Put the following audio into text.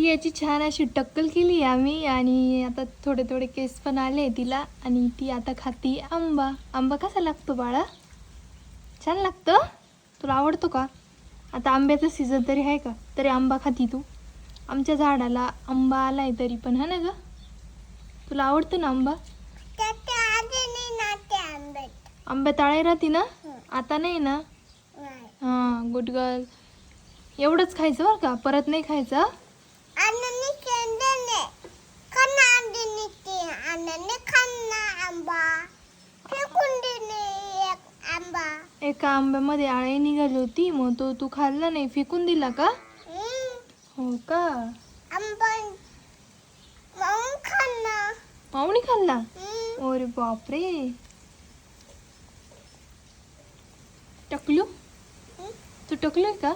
याची छान अशी टक्कल केली आम्ही आणि आता थोडे थोडे केस पण आले तिला आणि ती आता खाती आंबा. आंबा कसा लागतो बाळा? छान लागतं? तुला आवडतो का? आता आंब्याचं सीझन तरी आहे का? तरी आंबा खाती तू? आमच्या झाडाला आंबा आलाय तरी पण, हा ना ग? तुला आवडतो ना आंबा? आंबे ताळे राहते ना? आता नाही ना? हां, गुड गर्ल. एवढंच खायचं बरं का, परत नाही खायचं. एका आंब्यामध्ये आळी निघाली होती, मग तो तू खाल्ला नाही, फेकून दिला का? हो का? माऊनी खाल्ला? अरे बापरे. टकलू, तू टकलोय का?